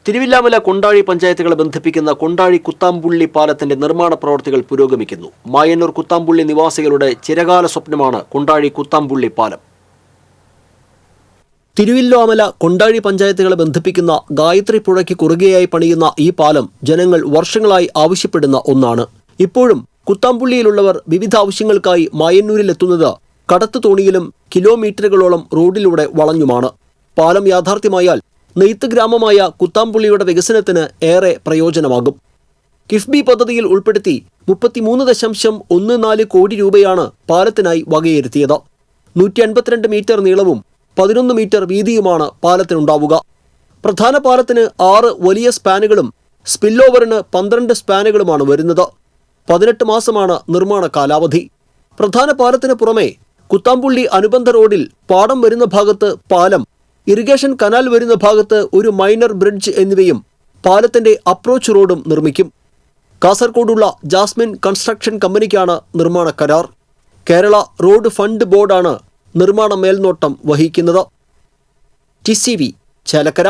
തിരുവില്ലാമല കൊണ്ടാഴി പഞ്ചായത്തുകളെ ബന്ധിപ്പിക്കുന്ന കൊണ്ടാഴി കുത്താമ്പുള്ളി പാലത്തിന്റെ നിർമ്മാണ പ്രവൃത്തികൾ പുരോഗമിക്കുന്നു. മായന്നൂർ കുത്താമ്പുള്ളി നിവാസികളുടെ ചിരകാല സ്വപ്നമാണ് കൊണ്ടാഴി കുത്താമ്പുള്ളി പാലം. തിരുവില്ലാമല കൊണ്ടാഴി പഞ്ചായത്തുകളെ ബന്ധിപ്പിക്കുന്ന ഗായത്രി പുഴയ്ക്ക് കുറുകെയായി പണിയുന്ന ഈ പാലം ജനങ്ങൾ വർഷങ്ങളായി ആവശ്യപ്പെടുന്ന ഒന്നാണ്. ഇപ്പോഴും കുത്താമ്പുള്ളിയിലുള്ളവർ വിവിധ ആവശ്യങ്ങൾക്കായി മായന്നൂരിലെത്തുന്നത് കടത്തു തോണിയിലും കിലോമീറ്ററുകളോളം റോഡിലൂടെ വളഞ്ഞുമാണ്. പാലം യാഥാർത്ഥ്യമായാൽ നെയ്ത്ത് ഗ്രാമമായ കുത്താമ്പുള്ളിയുടെ വികസനത്തിന് ഏറെ പ്രയോജനമാകും. കിഫ്ബി പദ്ധതിയിൽ ഉൾപ്പെടുത്തി 33.14 കോടി രൂപയാണ് പാലത്തിനായി വകയിരുത്തിയത്. 152 മീറ്റർ നീളവും 11 മീറ്റർ വീതിയുമാണ് പാലത്തിനുണ്ടാവുക. പ്രധാന പാലത്തിന് 6 വലിയ സ്പാനുകളും സ്പില്ലോവറിന് 12 സ്പാനുകളുമാണ് വരുന്നത്. 18 മാസമാണ് നിർമ്മാണ കാലാവധി. പ്രധാന പാലത്തിന് പുറമെ കുത്താമ്പുള്ളി അനുബന്ധ റോഡിൽ പാടം വരുന്ന ഭാഗത്ത് പാലം, ഇറിഗേഷൻ കനാൽ വരുന്ന ഭാഗത്ത് ഒരു മൈനർ ബ്രിഡ്ജ് എന്നിവയും പാലത്തിന്റെ അപ്രോച്ച് റോഡും നിർമ്മിക്കും. കാസർഗോഡുള്ള ജാസ്മിൻ കൺസ്ട്രക്ഷൻ കമ്പനിക്കാണ് നിർമ്മാണ കരാർ. കേരള റോഡ് ഫണ്ട് ബോർഡാണ് നിർമ്മാണ മേൽനോട്ടം വഹിക്കുന്നത്. TCV ചേലക്കര.